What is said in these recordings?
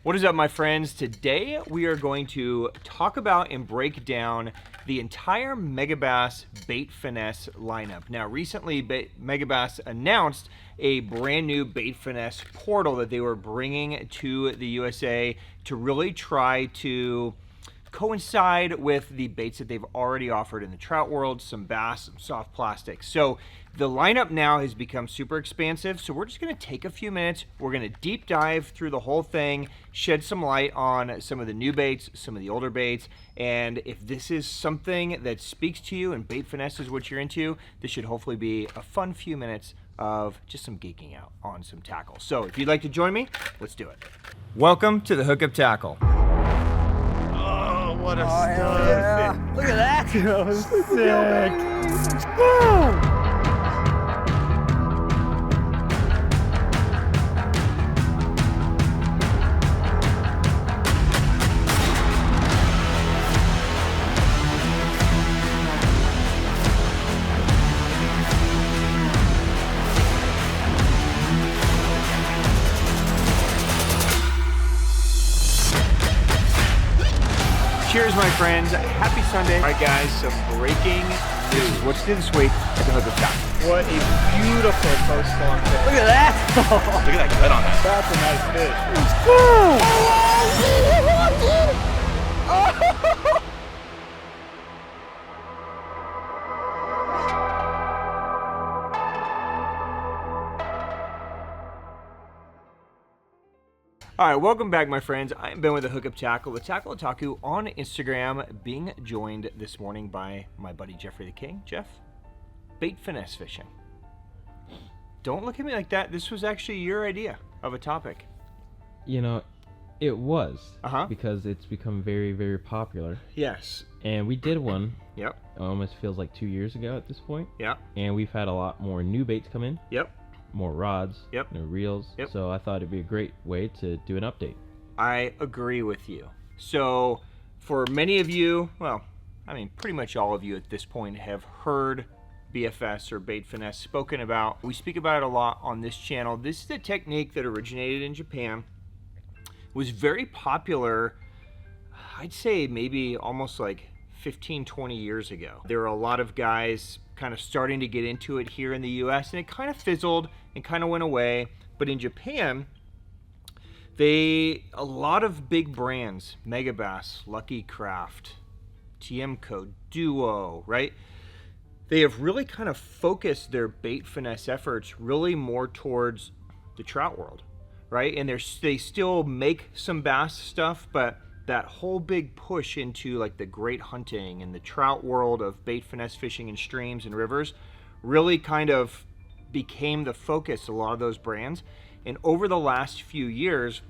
What is up, my friends? Today we are going to talk about and break down the entire Megabass Bait Finesse lineup. Now, recently Megabass announced a brand new Bait Finesse portal that they were bringing to the USA to really try to coincide with the baits that they've already offered in the trout world, some bass, some soft plastics. So the lineup now has become super expansive, so we're just gonna take a few minutes, we're gonna deep dive through the whole thing, shed some light on some of the new baits, some of the older baits, and if this is something that speaks to you and Bait Finesse is what you're into, this should hopefully be a fun few minutes of just some geeking out on some tackle. So if you'd like to join me, let's do it. Welcome to the Hookup Tackle. What a stud. Yeah. Look at that. That was sick. Woo! Cheers, my friends. Happy Sunday. All right, guys, some breaking news. What's new this week at the Hookup Tackle? What a beautiful post-spawn fish. Look at that. Look at that gut on that. That's a nice fish. All right, welcome back, my friends. I'm Ben with the Hookup Tackle, the Tackle Otaku on Instagram, being joined this morning by my buddy Jeffrey the King. Jeff, bait finesse fishing. Don't look at me like that. This was actually your idea of a topic. You know, it was. Uh-huh. Because it's become very, very popular. Yes. And we did one. Yep. It almost feels like 2 years ago at this point. Yep. And we've had a lot more new baits come in. Yep. More rods. Yep. New reels. Yep. So I thought it'd be a great way to do an update. I agree with you. So for many of you, well, I mean, pretty much all of you at this point have heard BFS or Bait Finesse spoken about. We speak about it a lot on this channel. This is a technique that originated in Japan, was very popular, I'd say maybe almost like 15, 20 years ago. There were a lot of guys kind of starting to get into it here in the US, and it kind of fizzled and kind of went away. But in Japan, a lot of big brands, Megabass, Lucky Craft, TM-Co, Duo, right? They have really kind of focused their bait finesse efforts really more towards the trout world, right? And they still make some bass stuff, but that whole big push into like the great hunting and the trout world of bait finesse fishing in streams and rivers really kind of became the focus of a lot of those brands. And over the last few years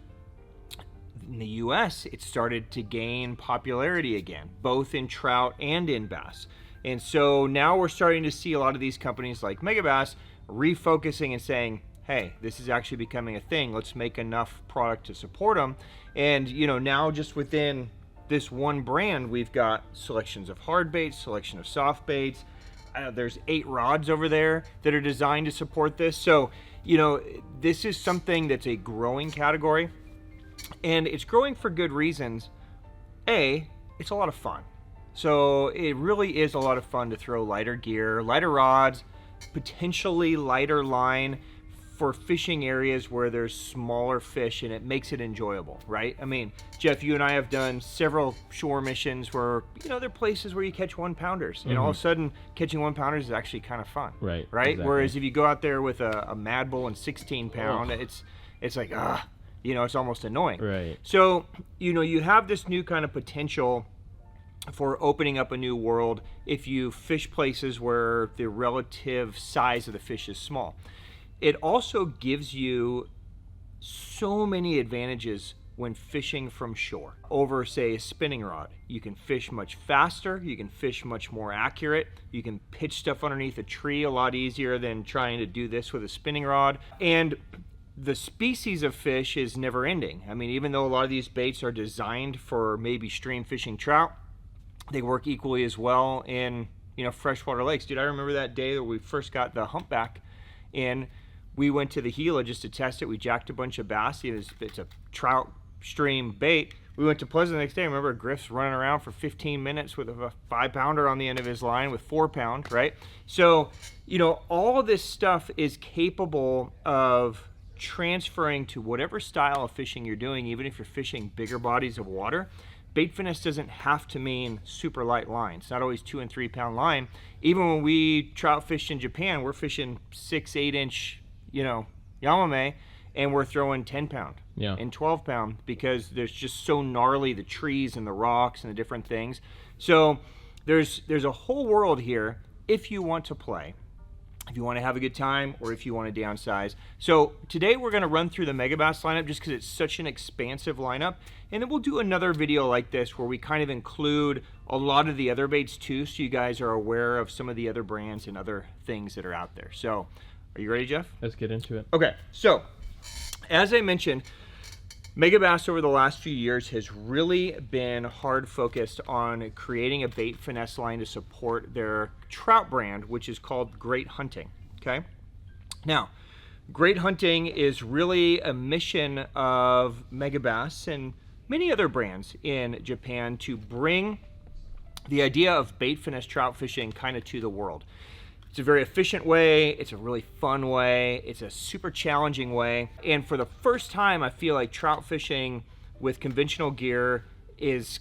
in the US, it started to gain popularity again, both in trout and in bass. And so now we're starting to see a lot of these companies like Megabass refocusing and saying, hey, this is actually becoming a thing. Let's make enough product to support them. And you know, now just within this one brand, we've got selections of hard baits, selection of soft baits. There's 8 rods over there that are designed to support this. So, you know, this is something that's a growing category, and it's growing for good reasons. A, it's a lot of fun. So it really is a lot of fun to throw lighter gear, lighter rods, potentially lighter line for fishing areas where there's smaller fish, and it makes it enjoyable, right? I mean, Jeff, you and I have done several shore missions where, you know, there are places where you catch 1-pounders, and all of a sudden catching 1-pounders is actually kind of fun. Right. Exactly. Whereas if you go out there with a Mad Bull and 16-pound, it's like, you know, it's almost annoying. Right. So, you know, you have this new kind of potential for opening up a new world if you fish places where the relative size of the fish is small. It also gives you so many advantages when fishing from shore over, say, a spinning rod. You can fish much faster, you can fish much more accurate, you can pitch stuff underneath a tree a lot easier than trying to do this with a spinning rod. And the species of fish is never ending. I mean, even though a lot of these baits are designed for maybe stream fishing trout, they work equally as well in, you know, freshwater lakes. Dude, I remember that day that we first got the Humpback in. We went to the Gila just to test it. We jacked a bunch of bass. It's a trout stream bait. We went to Pleasant the next day. I remember Griff's running around for 15 minutes with a 5-pounder on the end of his line with 4-pound, right? So, you know, all of this stuff is capable of transferring to whatever style of fishing you're doing, even if you're fishing bigger bodies of water. Bait finesse doesn't have to mean super light line. It's not always 2 and 3 pound line. Even when we trout fish in Japan, we're fishing 6-8 inch, you know, Yamame, and we're throwing 10 pound and 12 pound because there's just so gnarly, the trees and the rocks and the different things. So there's a whole world here if you want to play, if you want to have a good time, or if you want to downsize. So today we're going to run through the Megabass lineup just because it's such an expansive lineup, and then we'll do another video like this where we kind of include a lot of the other baits too, so you guys are aware of some of the other brands and other things that are out there. So are you ready, Jeff? Let's get into it. Okay, so as I mentioned, Megabass over the last few years has really been hard focused on creating a bait finesse line to support their trout brand, which is called Great Hunting, okay? Now, Great Hunting is really a mission of Megabass and many other brands in Japan to bring the idea of bait finesse trout fishing kind of to the world. It's a very efficient way, it's a really fun way, it's a super challenging way, and for the first time I feel like trout fishing with conventional gear is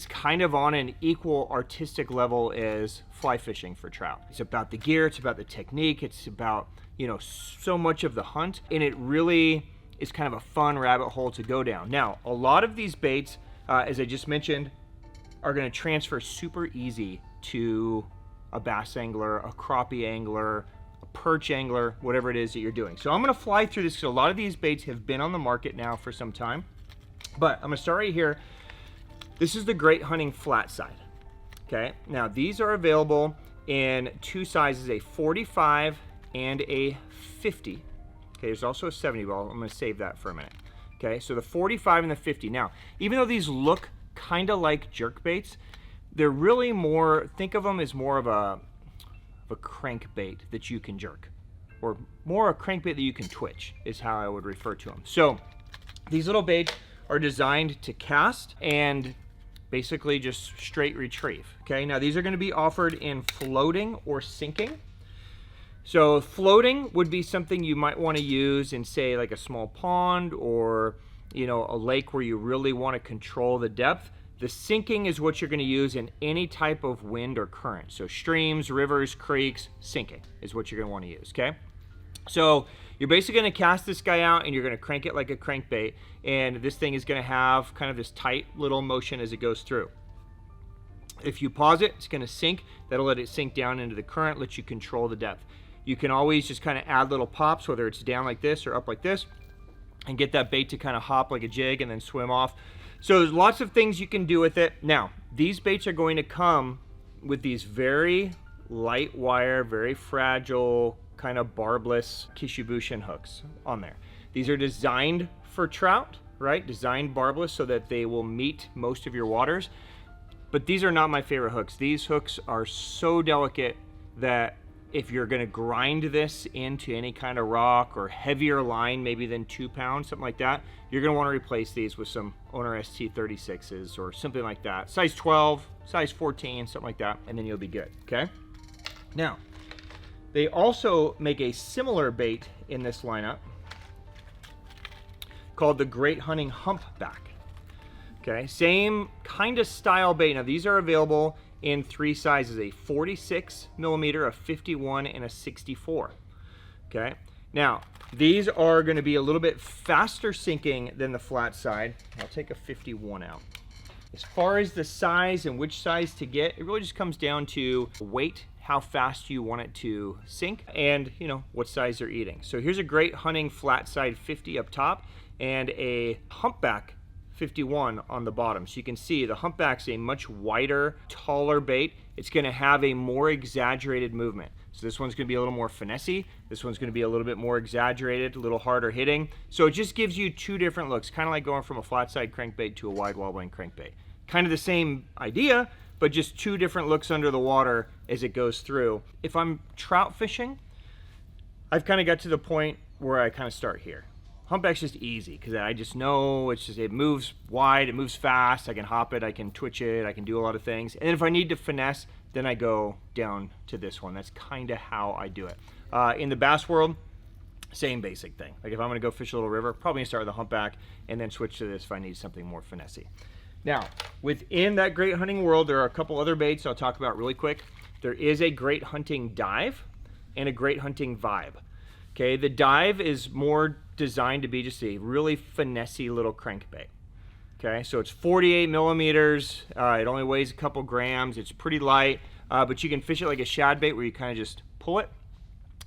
kind of on an equal artistic level as fly fishing for trout. It's about the gear, it's about the technique, it's about, you know, so much of the hunt, and it really is kind of a fun rabbit hole to go down. Now, a lot of these baits, as I just mentioned, are going to transfer super easy to a bass angler, a crappie angler, a perch angler, whatever it is that you're doing. So I'm going to fly through this because a lot of these baits have been on the market now for some time. But I'm going to start right here. This is the Great Hunting Flatside. Okay, now these are available in 2 sizes, a 45 and a 50. Okay, there's also a 70 ball. I'm going to save that for a minute. Okay, so the 45 and the 50. Now, even though these look kind of like jerk baits, they're really more, think of them as more of a crankbait that you can jerk, or more a crankbait that you can twitch is how I would refer to them. So these little baits are designed to cast and basically just straight retrieve. Okay, now these are going to be offered in floating or sinking. So floating would be something you might want to use in, say, like a small pond or, you know, a lake where you really want to control the depth. The sinking is what you're going to use in any type of wind or current. So streams, rivers, creeks, sinking is what you're going to want to use, okay? So you're basically going to cast this guy out and you're going to crank it like a crankbait, and this thing is going to have kind of this tight little motion as it goes through. If you pause it, it's going to sink. That'll let it sink down into the current, let you control the depth. You can always just kind of add little pops, whether it's down like this or up like this, and get that bait to kind of hop like a jig and then swim off. So there's lots of things you can do with it. Now, these baits are going to come with these very light wire, very fragile, kind of barbless Kishibushin hooks on there. These are designed for trout, right? Designed barbless so that they will meet most of your waters. But these are not my favorite hooks. These hooks are so delicate that if you're going to grind this into any kind of rock or heavier line, maybe than 2 pounds, something like that, you're going to want to replace these with some Owner ST36s or something like that. Size 12, size 14, something like that, and then you'll be good, okay? Now, they also make a similar bait in this lineup called the Great Hunting Humpback. Okay, same kind of style bait. Now, these are available in 3 sizes, a 46 millimeter, a 51, and a 64. Okay, now these are going to be a little bit faster sinking than the flat side. I'll take a 51 out. As far as the size and which size to get, it really just comes down to weight, how fast you want it to sink, and you know what size they're eating. So here's a Great Hunting flat side 50 up top and a Humpback 51 on the bottom. So you can see the Humpback's a much wider, taller bait. It's going to have a more exaggerated movement. So this one's going to be a little more finessey. This one's going to be a little bit more exaggerated, a little harder hitting. So it just gives you 2 different looks, kind of like going from a flat side crankbait to a wide wobbling crankbait. Kind of the same idea, but just 2 different looks under the water as it goes through. If I'm trout fishing, I've kind of got to the point where I kind of start here. Humpback's just easy because I just know it moves wide, it moves fast, I can hop it, I can twitch it, I can do a lot of things. And then if I need to finesse, then I go down to this one. That's kind of how I do it. In the bass world, same basic thing. Like if I'm gonna go fish a little river, probably gonna start with a humpback and then switch to this if I need something more finessey. Now, within that great hunting world, there are a couple other baits I'll talk about really quick. There is a great hunting dive and a great hunting vibe. Okay, the dive is more designed to be just a really finessey little crankbait. Okay, so it's 48 millimeters. It only weighs a couple grams. It's pretty light, but you can fish it like a shad bait where you kind of just pull it,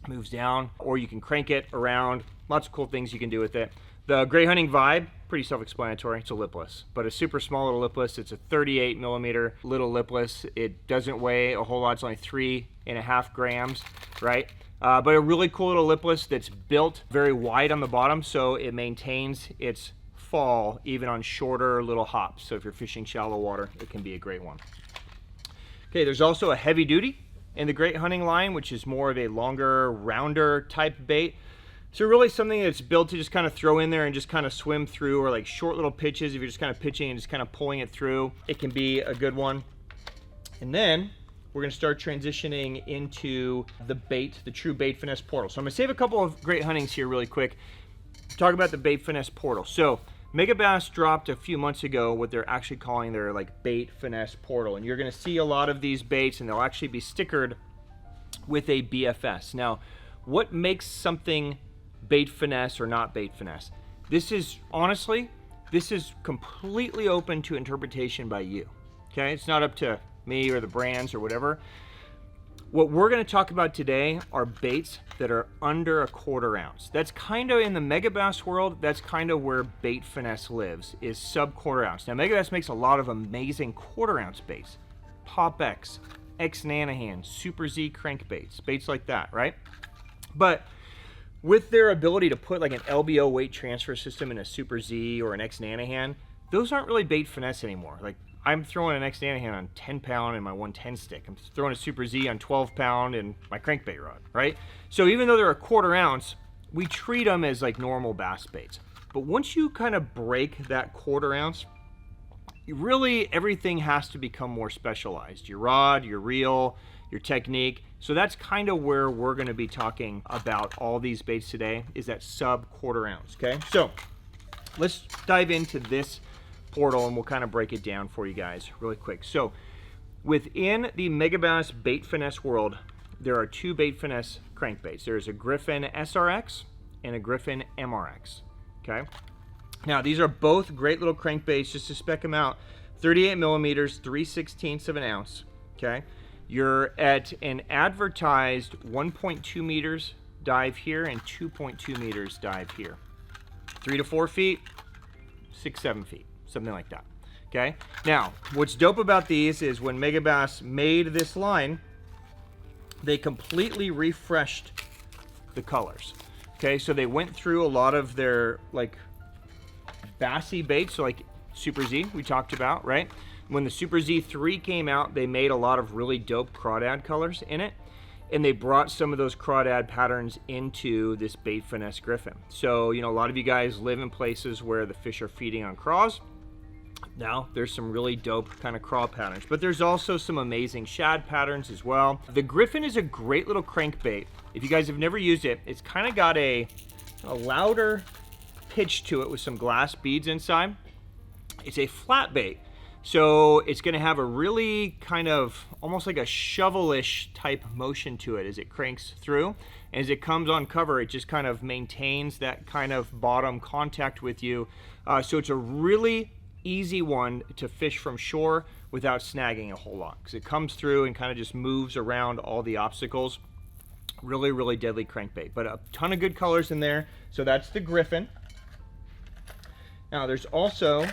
moves down, or you can crank it around. Lots of cool things you can do with it. The great hunting vibe, pretty self-explanatory. It's a lipless, but a super small little lipless. It's a 38 millimeter little lipless. It doesn't weigh a whole lot. It's only 3.5 grams, right? But a really cool little lipless that's built very wide on the bottom, so it maintains its fall even on shorter little hops. So if you're fishing shallow water, it can be a great one. Okay, there's also a heavy duty in the great hunting line, which is more of a longer, rounder type bait. So really something that's built to just kind of throw in there and just kind of swim through, or like short little pitches. If you're just kind of pitching and just kind of pulling it through, it can be a good one. And then we're going to start transitioning into the true bait finesse portal. So I'm going to save a couple of great huntings here really quick. Talk about the bait finesse portal. So Megabass dropped a few months ago what they're actually calling their like bait finesse portal. And you're going to see a lot of these baits and they'll actually be stickered with a BFS. Now, what makes something bait finesse or not bait finesse? This is completely open to interpretation by you. Okay, it's not up to me or the brands or whatever. What we're going to talk about today are baits that are under a 1/4 ounce. That's kind of in the Megabass world, that's kind of where bait finesse lives, is sub 1/4 ounce. Now Megabass makes a lot of amazing 1/4 ounce baits. Pop X, X Nanohan, Super Z crankbaits, baits like that, right? But with their ability to put like an LBO weight transfer system in a Super Z or an X Nanohan, those aren't really bait finesse anymore. Like I'm throwing an X Nanohan on 10 pound and my 110 stick. I'm throwing a Super Z on 12 pound and my crankbait rod, right? So even though they're a 1/4 ounce, we treat them as like normal bass baits. But once you kind of break that 1/4 ounce, really everything has to become more specialized. Your rod, your reel, your technique. So that's kind of where we're going to be talking about all these baits today, is that sub 1/4 ounce, okay? So let's dive into this portal and we'll kind of break it down for you guys really quick. So within the Megabass bait finesse world, there are two bait finesse crankbaits. There's a Griffon SRX and a Griffon MRX, okay? Now these are both great little crankbaits. Just to spec them out, 38 millimeters, 3/16 of an ounce, okay? You're at an advertised 1.2 meters dive here and 2.2 meters dive here. 3 to 4 feet, 6, 7 feet, something like that. Okay. Now, what's dope about these is when Megabass made this line, they completely refreshed the colors. Okay, so they went through a lot of their like bassy baits, so like Super Z we talked about, right? When the Super Z3 came out, they made a lot of really dope crawdad colors in it, and they brought some of those crawdad patterns into this bait finesse Griffon. So, you know, a lot of you guys live in places where the fish are feeding on craws. Now, there's some really dope kind of craw patterns, but there's also some amazing shad patterns as well. The Griffon is a great little crankbait. If you guys have never used it, it's kind of got a louder pitch to it with some glass beads inside. It's a flat bait. So it's going to have a really kind of almost like a shovel-ish type motion to it as it cranks through. And as it comes on cover, it just kind of maintains that kind of bottom contact with you. So it's a really easy one to fish from shore without snagging a whole lot, because it comes through and kind of just moves around all the obstacles. Really, really deadly crankbait, but a ton of good colors in there. So that's the Griffon. Now there's also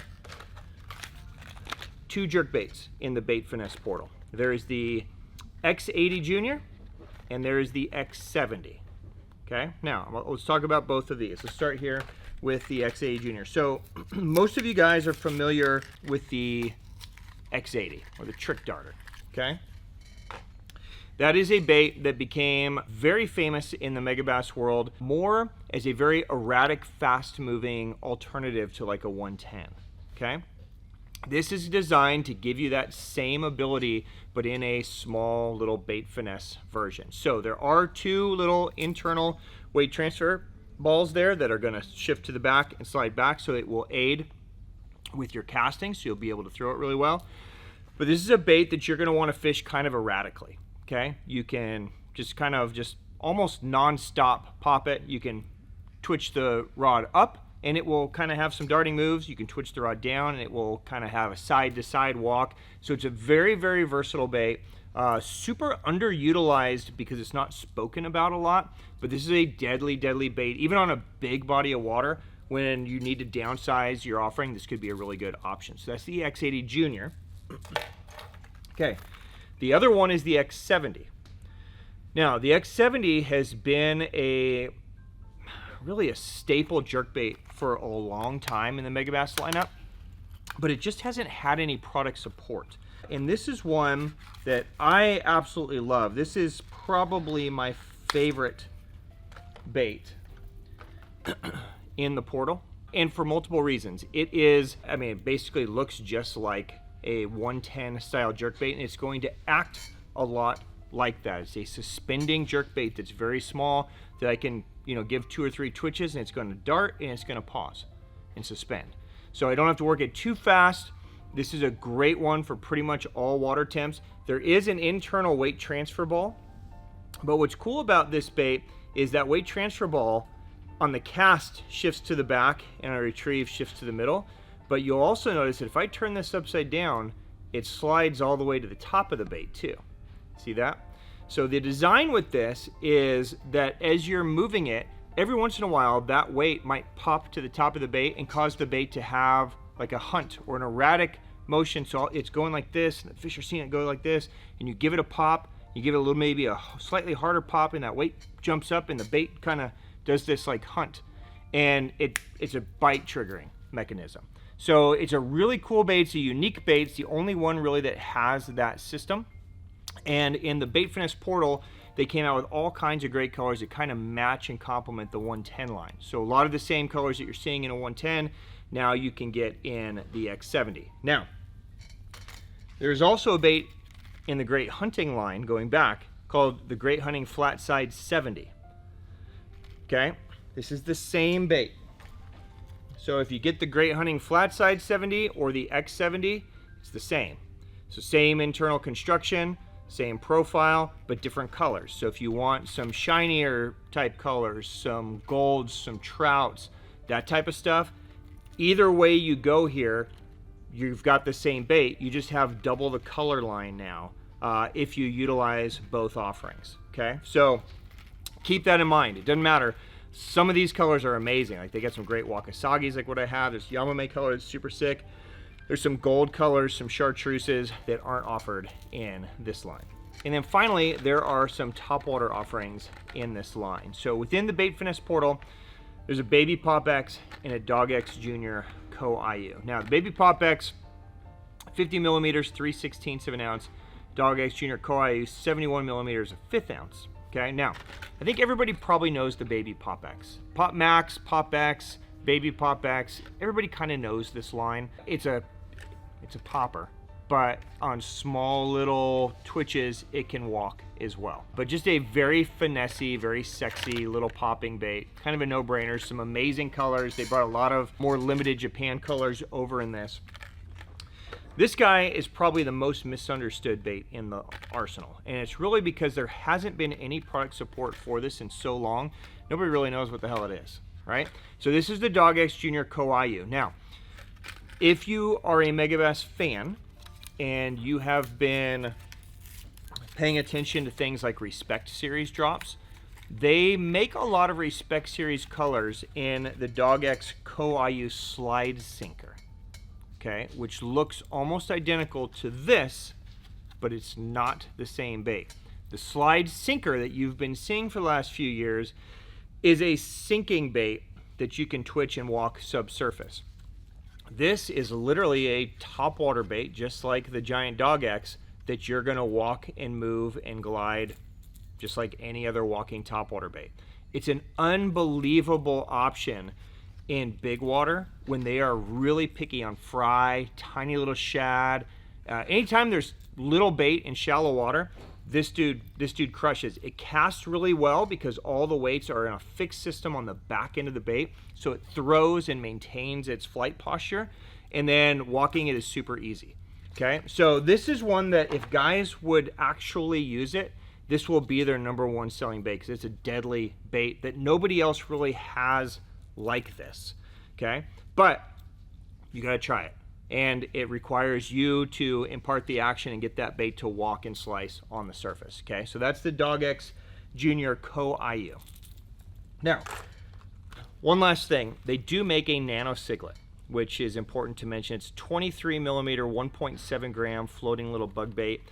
two jerk baits in the bait finesse portal. There is the X80 Junior and there is the X70. Okay, now let's talk about both of these. Let's start here with the X80 Junior. So most of you guys are familiar with the X80 or the trick darter. Okay, that is a bait that became very famous in the Megabass world, more as a very erratic, fast-moving alternative to like a 110, okay? This is designed to give you that same ability, but in a small little bait finesse version. So there are two little internal weight transfer balls there that are gonna shift to the back and slide back, so it will aid with your casting, so you'll be able to throw it really well. But this is a bait that you're gonna wanna fish kind of erratically, okay? You can just kind of almost non-stop pop it. You can twitch the rod up and it will kind of have some darting moves. You can twitch the rod down and it will kind of have a side-to-side walk. So it's a very, very versatile bait. Super underutilized because it's not spoken about a lot, but this is a deadly, deadly bait. Even on a big body of water, when you need to downsize your offering, this could be a really good option. So that's the X80 Junior. Okay, the other one is the X70. Now, the X70 has been really a staple jerkbait for a long time in the Megabass lineup, but it just hasn't had any product support. And this is one that I absolutely love. This is probably my favorite bait in the portal, and for multiple reasons. It is, I mean, it basically looks just like a 110 style jerkbait, and it's going to act a lot like that. It's a suspending jerkbait that's very small that I can, give 2 or 3 twitches and it's going to dart and it's going to pause and suspend. So I don't have to work it too fast. This is a great one for pretty much all water temps. There is an internal weight transfer ball, but what's cool about this bait is that weight transfer ball on the cast shifts to the back and on retrieve shifts to the middle. But you'll also notice that if I turn this upside down, it slides all the way to the top of the bait too. See that? So the design with this is that as you're moving it, every once in a while that weight might pop to the top of the bait and cause the bait to have like a hunt or an erratic motion. So it's going like this and the fish are seeing it go like this, and you give it a pop, you give it a little, maybe a slightly harder pop, and that weight jumps up and the bait kind of does this like hunt, and it's a bite triggering mechanism. So it's a really cool bait. It's a unique bait. It's the only one really that has that system. And in the Bait Finesse portal, they came out with all kinds of great colors that kind of match and complement the 110 line. So a lot of the same colors that you're seeing in a 110, now you can get in the X70. Now, there's also a bait in the Great Hunting line going back called the Great Hunting Flatsides 70. Okay, this is the same bait. So if you get the Great Hunting Flatside 70 or the X70, it's the same. So same internal construction, same profile, but different colors. So if you want some shinier type colors, some golds, some trouts, that type of stuff, either way you go here, you've got the same bait. You just have double the color line now if you utilize both offerings. Okay, so keep that in mind. It doesn't matter. Some of these colors are amazing. Like they got some great Wakasagis like what I have. There's Yamame color that's super sick. There's some gold colors, some chartreuses that aren't offered in this line. And then finally, there are some topwater offerings in this line. So within the Bait Finesse portal, there's a Baby Pop X and a Dog X Junior Coayu. Now, the Baby Pop X, 50 millimeters, 3/16 of an ounce. Dog X Junior Coayu, 71 millimeters, a 1/5 ounce. Okay, now, I think everybody probably knows the Baby Pop X. Pop Max, Pop X, Baby Pop X, everybody kind of knows this line. It's a popper, but on small little twitches, it can walk as well. But just a very finessey, very sexy little popping bait. Kind of a no-brainer, some amazing colors. They brought a lot of more limited Japan colors over in this. This guy is probably the most misunderstood bait in the arsenal, and it's really because there hasn't been any product support for this in so long. Nobody really knows what the hell it is, right? So this is the Dog X Junior Coayu. Now, if you are a Megabass fan and you have been paying attention to things like Respect Series drops, they make a lot of Respect Series colors in the Dog X Coayu slide sinker, okay, which looks almost identical to this, but it's not the same bait. The slide sinker that you've been seeing for the last few years is a sinking bait that you can twitch and walk subsurface. This is literally a topwater bait, just like the giant Dog X, that you're gonna walk and move and glide just like any other walking topwater bait. It's an unbelievable option in big water when they are really picky on fry, tiny little shad. Anytime there's little bait in shallow water, this dude crushes. It casts really well because all the weights are in a fixed system on the back end of the bait, so it throws and maintains its flight posture, and then walking it is super easy. Okay, so this is one that if guys would actually use it, this will be their #1 selling bait because it's a deadly bait that nobody else really has like this. Okay, but you got to try it, and it requires you to impart the action and get that bait to walk and slice on the surface. Okay, so that's the Dog X Junior Coayu. Now, one last thing, they do make a Nano Siglett, which is important to mention. It's 23 millimeter, 1.7 gram floating little bug bait.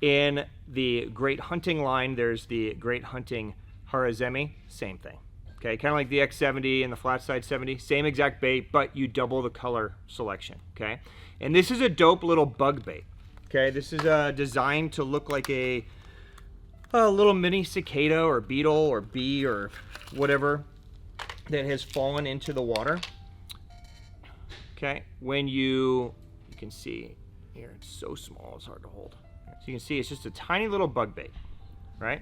In the Great Hunting line, there's the Great Hunting Harazemi, same thing. Okay, kind of like the X70 and the Flatside 70, same exact bait, but you double the color selection, okay? And this is a dope little bug bait, okay? This is designed to look like a little mini cicada or beetle or bee or whatever that has fallen into the water. Okay, when you can see here, it's so small, it's hard to hold. So you can see it's just a tiny little bug bait, right?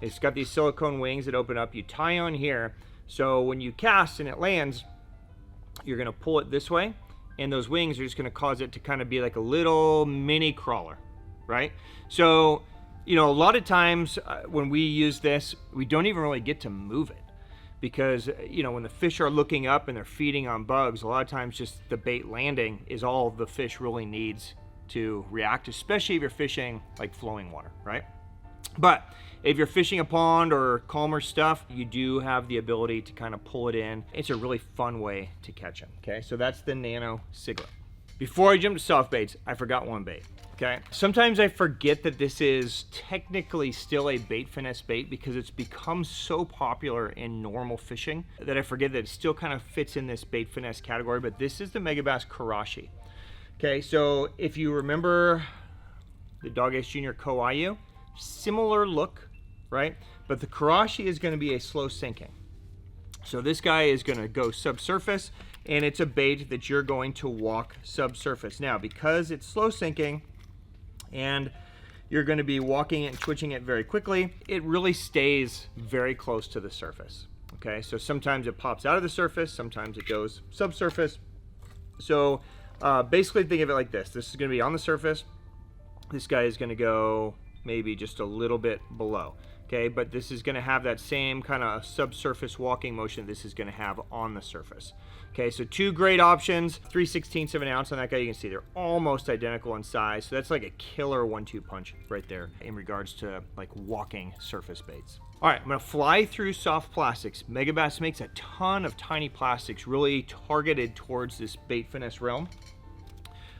It's got these silicone wings that open up. You tie on here, so when you cast and it lands, you're gonna pull it this way, and those wings are just gonna cause it to kind of be like a little mini crawler, right? So, you know, a lot of times when we use this, we don't even really get to move it. Because, you know, when the fish are looking up and they're feeding on bugs, a lot of times just the bait landing is all the fish really needs to react, especially if you're fishing like flowing water, right? But if you're fishing a pond or calmer stuff, you do have the ability to kind of pull it in. It's a really fun way to catch them, okay? So that's the Nano Siglett. Before I jump to soft baits, I forgot one bait. Okay. Sometimes I forget that this is technically still a bait finesse bait because it's become so popular in normal fishing that I forget that it still kind of fits in this bait finesse category, but this is the Megabass Karashi. Okay, so if you remember the Dog X Junior Coayu, similar look, right? But the Karashi is going to be a slow sinking. So this guy is going to go subsurface, and it's a bait that you're going to walk subsurface. Now, because it's slow sinking, and you're going to be walking it and twitching it very quickly, it really stays very close to the surface. Okay, so sometimes it pops out of the surface, sometimes it goes subsurface. So basically think of it like this. This is going to be on the surface. This guy is going to go maybe just a little bit below. Okay, but this is going to have that same kind of subsurface walking motion this is going to have on the surface. Okay, so two great options, 3/16 of an ounce on that guy. You can see they're almost identical in size. So that's like a killer 1-2 punch right there in regards to like walking surface baits. All right, I'm gonna fly through soft plastics. Megabass makes a ton of tiny plastics really targeted towards this bait finesse realm.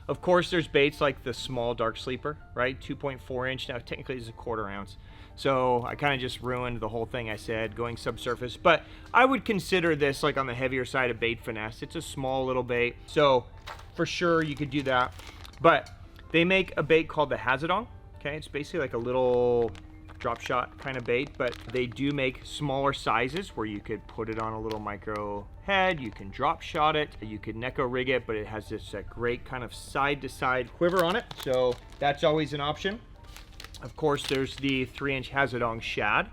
Of course, there's baits like the small dark sleeper, right? 2.4 inch, now technically it's a 1/4 ounce. So I kind of just ruined the whole thing I said, going subsurface. But I would consider this like on the heavier side of bait finesse. It's a small little bait, so for sure you could do that. But they make a bait called the Hazedong. Okay, it's basically like a little drop shot kind of bait, but they do make smaller sizes where you could put it on a little micro head, you can drop shot it, you could Neko rig it, but it has this great kind of side to side quiver on it, so that's always an option. Of course, there's the 3-inch Hazedong Shad,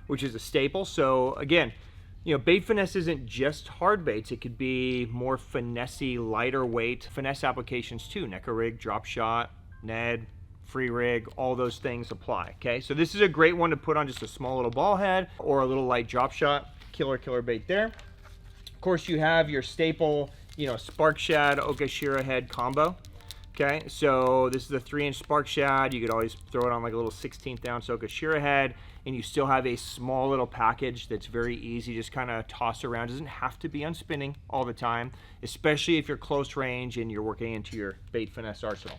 which is a staple. So again, you know, bait finesse isn't just hard baits. It could be more finesse-y, lighter weight finesse applications too. Neko rig, drop shot, Ned, free rig, all those things apply. Okay, so this is a great one to put on just a small little ball head or a little light drop shot. Killer bait there. Of course, you have your staple, you know, Spark Shad Okashira head combo. Okay, so this is a 3-inch Spark Shad. You could always throw it on like a little 16th ounce Okashira head, and you still have a small little package that's very easy, just kind of toss around. Doesn't have to be on spinning all the time, especially if you're close range and you're working into your bait finesse arsenal.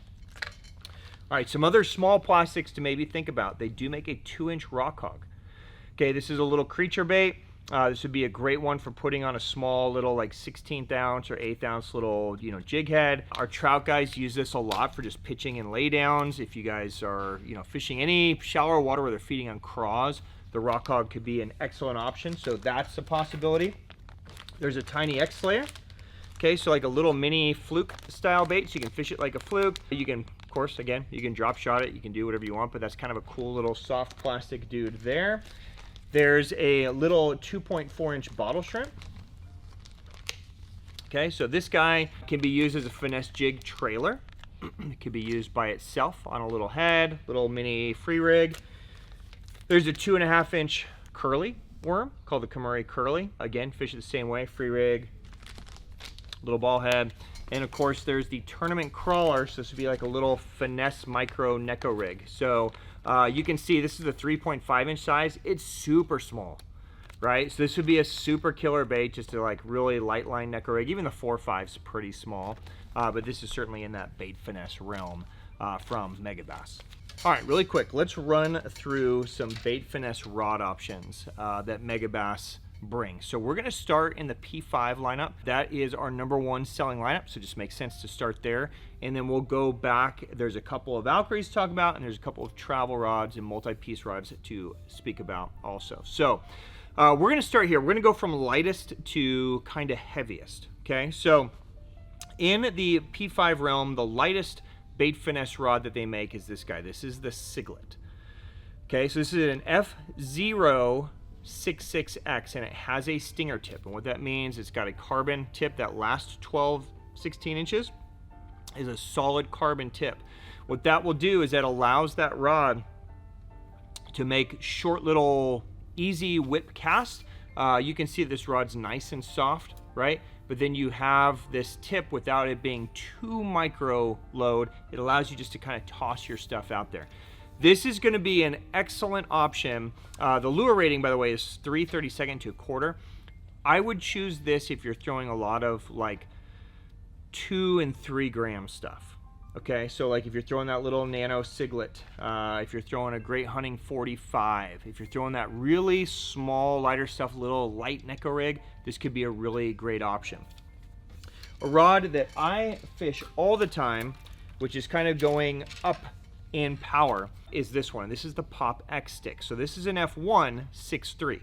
All right, some other small plastics to maybe think about. They do make a 2-inch Rock Hog. Okay, this is a little creature bait. This would be a great one for putting on a small little like 16th ounce or 8th ounce little, you know, jig head. Our trout guys use this a lot for just pitching and laydowns. If you guys are, you know, fishing any shallower water where they're feeding on craws, the Rock Hog could be an excellent option. So that's a possibility. There's a tiny X Slayer. Okay, so like a little mini fluke style bait, so you can fish it like a fluke. You can, of course, again, you can drop shot it, you can do whatever you want, but that's kind of a cool little soft plastic dude there. There's a little 2.4-inch bottle shrimp. Okay, so this guy can be used as a finesse jig trailer. It can be used by itself on a little head, little mini free rig. There's a 2.5-inch curly worm called the Kemuri curly. Again, fish it the same way, free rig, little ball head. And of course, there's the tournament crawler. So this would be like a little finesse micro neko rig. So you can see this is the 3.5-inch size. It's super small, right? So this would be a super killer bait, just a like really light line neko rig. Even the 4.5 is pretty small, but this is certainly in that bait finesse realm from Megabass. All right, really quick, let's run through some bait finesse rod options that Megabass brings. So we're gonna start in the P5 lineup. That is our #1 selling lineup, so it just makes sense to start there. And then we'll go back. There's a couple of Valkyries to talk about, and there's a couple of travel rods and multi-piece rods to speak about also. So we're gonna start here. We're gonna go from lightest to kind of heaviest, okay? So in the P5 realm, the lightest bait finesse rod that they make is this guy. This is the Siglett. Okay, so this is an F066X, and it has a stinger tip. And what that means, it's got a carbon tip. That last 16 inches is a solid carbon tip. What that will do is that allows that rod to make short little easy whip casts. You can see this rod's nice and soft, right? But then you have this tip without it being too micro load. It allows you just to kind of toss your stuff out there. This is going to be an excellent option. The lure rating, by the way, is 3/32 to 1/4. I would choose this if you're throwing a lot of like 2 and 3 gram stuff. Okay, so like if you're throwing that little Nano Siglett, if you're throwing a Great Hunting 45, if you're throwing that really small, lighter stuff, little light neko rig, this could be a really great option. A rod that I fish all the time, which is kind of going up in power, is this one. This is the Pop X stick. So this is an F1.63.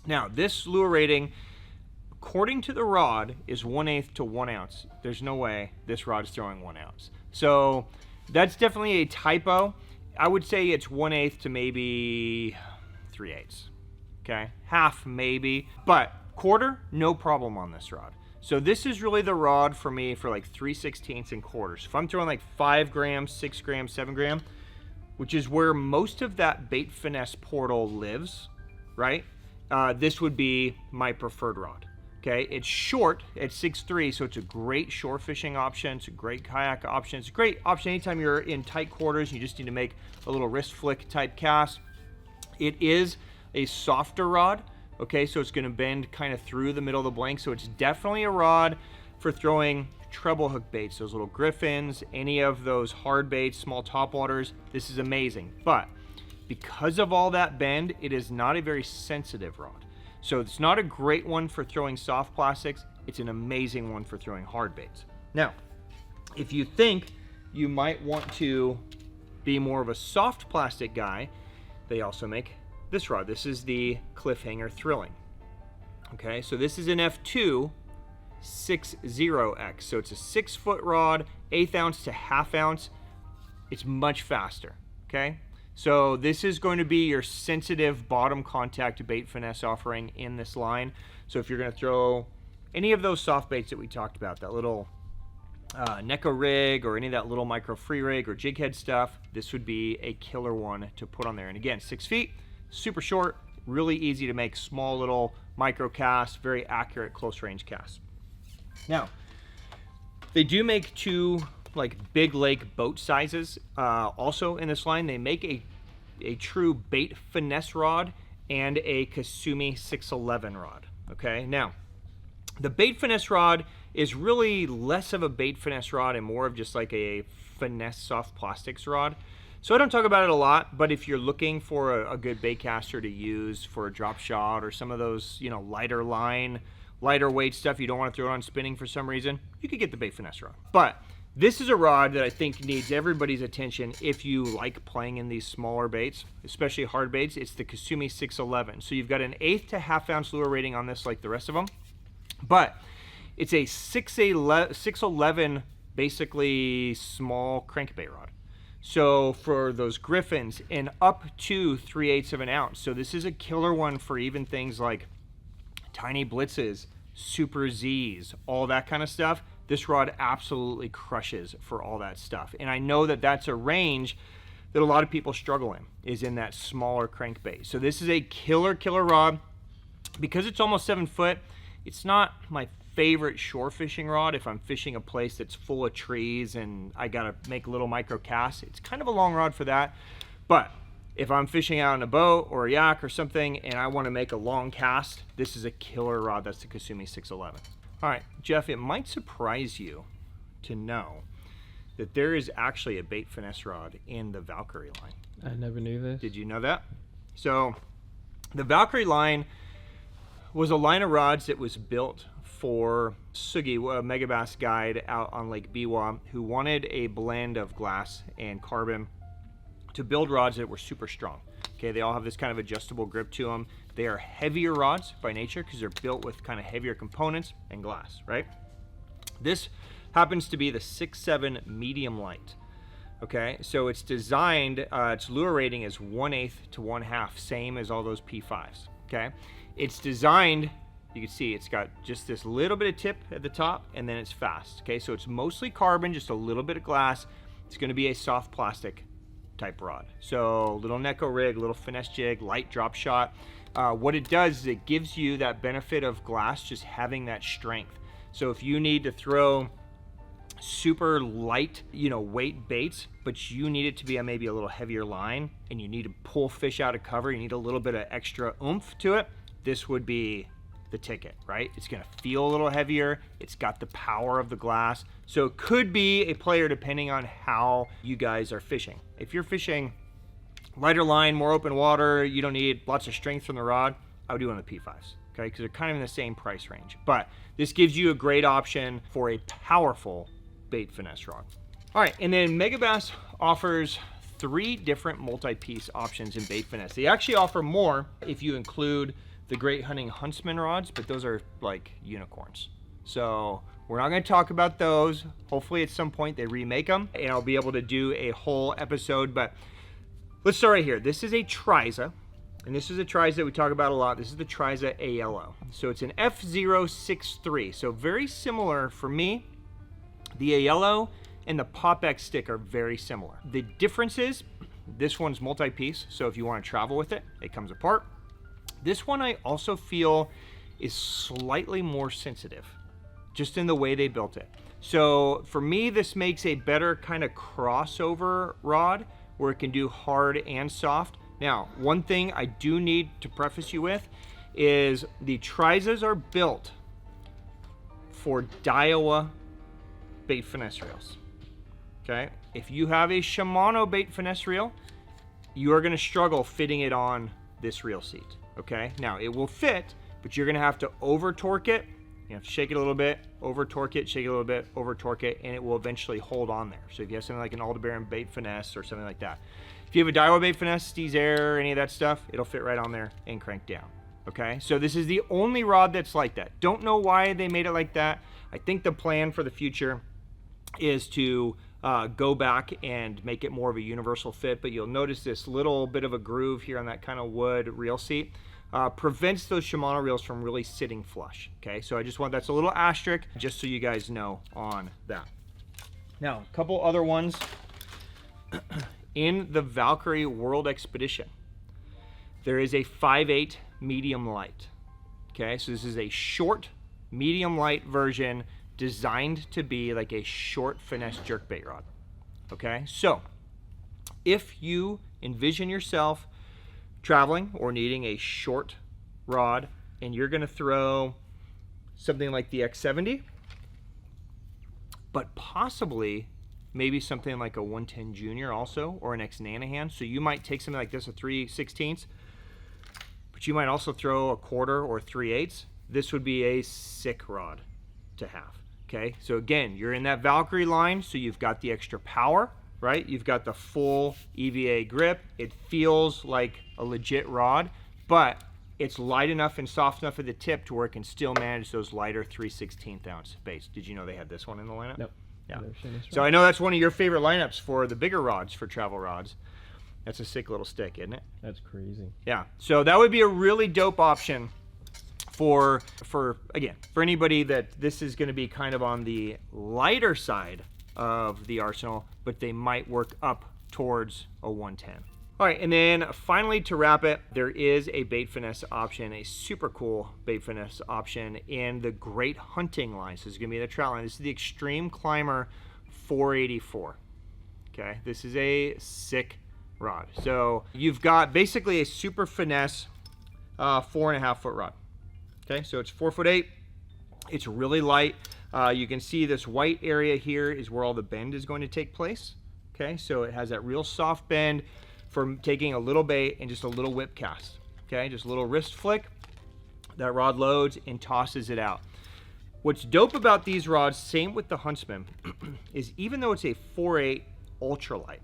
Now this lure rating, according to the rod, is 1/8 to 1 ounce. There's no way this rod is throwing 1 ounce. So that's definitely a typo. I would say it's 1/8 to maybe 3/8. Okay, half maybe, but 1/4, no problem on this rod. So this is really the rod for me for like 3/16 and 1/4. If I'm throwing like 5 grams, 6 grams, 7 gram, which is where most of that bait finesse portal lives, right? This would be my preferred rod. Okay, it's short at 6'3", so it's a great shore fishing option. It's a great kayak option. It's a great option anytime you're in tight quarters and you just need to make a little wrist flick type cast. It is a softer rod. Okay, so it's going to bend kind of through the middle of the blank. So it's definitely a rod for throwing treble hook baits, those little Griffons, any of those hard baits, small topwaters. This is amazing. But because of all that bend, it is not a very sensitive rod. So it's not a great one for throwing soft plastics. It's an amazing one for throwing hard baits. Now, if you think you might want to be more of a soft plastic guy, they also make this rod. This is the Cliffhanger Thrilling. Okay, so this is an F2.60X. So it's a 6-foot rod, 1/8 ounce to 1/2 ounce. It's much faster, okay? So this is going to be your sensitive bottom contact bait finesse offering in this line. So if you're going to throw any of those soft baits that we talked about, that little neko rig or any of that little micro free rig or jig head stuff, this would be a killer one to put on there. And again, 6 feet, super short, really easy to make small little micro casts, very accurate close range casts. Now, they do make 2 like big lake boat sizes also in this line. They make a true bait finesse rod and a Kasumi 611 rod. Okay, now the bait finesse rod is really less of a bait finesse rod and more of just like a finesse soft plastics rod. So I don't talk about it a lot, but if you're looking for a good bait caster to use for a drop shot or some of those, you know, lighter line, lighter weight stuff, you don't want to throw it on spinning for some reason, you could get the bait finesse rod. But This is a rod that I think needs everybody's attention if you like playing in these smaller baits, especially hard baits. It's the Kemuri 611. So you've got an 1/8 to 1/2 ounce lure rating on this like the rest of them, but it's a 611 basically small crankbait rod. So for those Griffons, and up to 3/8 of an ounce. So this is a killer one for even things like tiny blitzes, super Z's, all that kind of stuff. This rod absolutely crushes for all that stuff. And I know that that's a range that a lot of people struggle in, is in that smaller crankbait. So this is a killer rod. Because it's almost 7 foot, it's not my favorite shore fishing rod. If I'm fishing a place that's full of trees and I gotta make little micro casts, it's kind of a long rod for that. But if I'm fishing out on a boat or a yak or something and I want to make a long cast, this is a killer rod. That's the Kemuri 611. All right, Jeff, it might surprise you to know that there is actually a bait finesse rod in the Valkyrie line. I never knew this. Did you know that? So the Valkyrie line was a line of rods that was built for Sugi, a Megabass guide out on Lake Biwa, who wanted a blend of glass and carbon to build rods that were super strong. Okay, they all have this kind of adjustable grip to them. They are heavier rods by nature because they're built with kind of heavier components and glass, right? This happens to be the 6.7 medium light. Okay, so it's designed, its lure rating is 1/8 to 1/2, same as all those P5s. Okay, it's designed, you can see it's got just this little bit of tip at the top and then it's fast. Okay, so it's mostly carbon, just a little bit of glass. It's going to be a soft plastic type rod. So little Neko rig, little finesse jig, light drop shot. What it does is it gives you that benefit of glass just having that strength. So if you need to throw super light, weight baits, but you need it to be maybe a little heavier line and you need to pull fish out of cover, you need a little bit of extra oomph to it, this would be the ticket, right? It's gonna feel a little heavier. It's got the power of the glass. So it could be a player depending on how you guys are fishing. If you're fishing lighter line, more open water, you don't need lots of strength from the rod, I would do one of the P5s, okay? Because they're kind of in the same price range. But this gives you a great option for a powerful bait finesse rod. All right, and then Megabass offers 3 different multi-piece options in bait finesse. They actually offer more if you include the Great Hunting Huntsman rods, but those are like unicorns. So we're not going to talk about those. Hopefully at some point they remake them and I'll be able to do a whole episode, but let's start right here. This is a Triza, and this is a Triza that we talk about a lot. This is the Triza ALO. So it's an F063, so very similar for me. The ALO and the Pop X stick are very similar. The difference is this one's multi-piece, so if you want to travel with it, it comes apart. This one I also feel is slightly more sensitive, just in the way they built it. So for me, this makes a better kind of crossover rod where it can do hard and soft. Now, one thing I do need to preface you with is the Trizas are built for Daiwa bait finesse reels. Okay, if you have a Shimano bait finesse reel, you are going to struggle fitting it on this reel seat. Okay, now it will fit, but you're going to have to over torque it. You have to shake it a little bit, over torque it, shake it a little bit, over torque it, and it will eventually hold on there. So if you have something like an Aldebaran bait finesse or something like that, if you have a Daiwa bait finesse, Steez Air, any of that stuff, it'll fit right on there and crank down. Okay, so this is the only rod that's like that. Don't know why they made it like that. I think the plan for the future is to go back and make it more of a universal fit, but you'll notice this little bit of a groove here on that kind of wood reel seat prevents those Shimano reels from really sitting flush. Okay, so I just want, that's a little asterisk just so you guys know on that. Now, a couple other ones. In the Valkyrie World Expedition, there is a 5/8 medium light. Okay, so this is a short medium light version designed to be like a short finesse jerkbait rod. Okay, so if you envision yourself traveling or needing a short rod and you're going to throw something like the X70, but possibly maybe something like a 110 Junior also, or an X Nanahan, so you might take something like this, a 3/16, but you might also throw a 1/4 or 3/8. This would be a sick rod to have. Okay, so again, you're in that Valkyrie line, so you've got the extra power, right? You've got the full EVA grip. It feels like a legit rod, but it's light enough and soft enough at the tip to where it can still manage those lighter 3/16 ounce baits. Did you know they had this one in the lineup? Nope. Yeah. Never seen this So rod. I know that's one of your favorite lineups for the bigger rods, for travel rods. That's a sick little stick, isn't it? That's crazy. Yeah. So that would be a really dope option for again, for anybody that this is going to be kind of on the lighter side of the arsenal, but they might work up towards a 110. All right, and then finally to wrap it, there is a bait finesse option, a super cool bait finesse option in the Great Hunting line. So this is gonna be the trout line. This is the Extreme Climber 484. Okay, this is a sick rod. So you've got basically a super finesse 4.5 foot rod. Okay, so it's 4'8". It's really light. You can see this white area here is where all the bend is going to take place. Okay, so it has that real soft bend for taking a little bait and just a little whip cast. Okay, just a little wrist flick. That rod loads and tosses it out. What's dope about these rods, same with the Huntsman, is even though it's a 4'8" ultralight,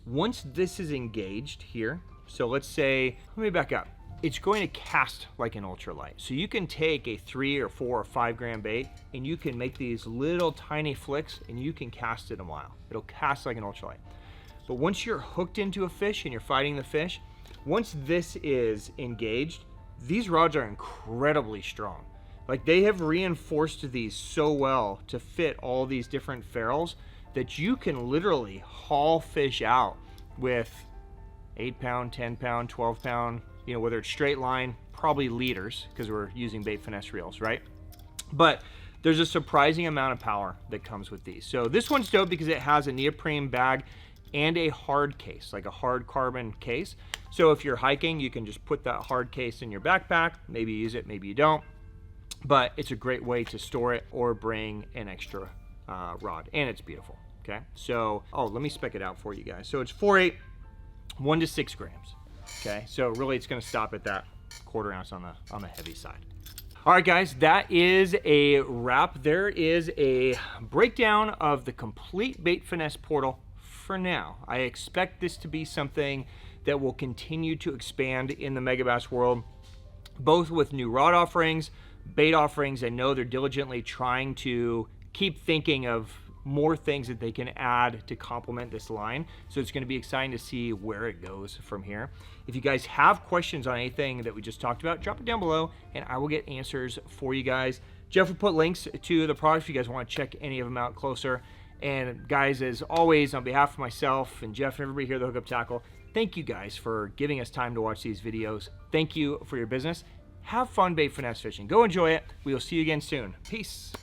once this is engaged here, so let's say, let me back up. It's going to cast like an ultralight. So you can take a 3 or 4 or 5 gram bait and you can make these little tiny flicks and you can cast it a mile. It'll cast like an ultralight. But once you're hooked into a fish and you're fighting the fish, once this is engaged, these rods are incredibly strong. Like they have reinforced these so well to fit all these different ferrules that you can literally haul fish out with 8 pound, 10 pound, 12 pound, you know, whether it's straight line, probably leaders, because we're using bait finesse reels, right? But there's a surprising amount of power that comes with these. So this one's dope because it has a neoprene bag and a hard case, like a hard carbon case. So if you're hiking, you can just put that hard case in your backpack, maybe use it, maybe you don't. But it's a great way to store it or bring an extra rod, and it's beautiful, okay? So, oh, let me spec it out for you guys. So it's 4'8", 1 to 6 grams. Okay, so really it's going to stop at that 1/4 ounce on the heavy side. All right, guys, that is a wrap. There is a breakdown of the complete bait finesse portal for now. I expect this to be something that will continue to expand in the Megabass world, both with new rod offerings, bait offerings. I know they're diligently trying to keep thinking of more things that they can add to complement this line. So it's going to be exciting to see where it goes from here. If you guys have questions on anything that we just talked about, drop it down below and I will get answers for you guys. Jeff will put links to the products if you guys want to check any of them out closer. And guys, as always, on behalf of myself and Jeff and everybody here at the Hookup Tackle, thank you guys for giving us time to watch these videos. Thank you for your business. Have fun bait finesse fishing. Go enjoy it. We will see you again soon. Peace.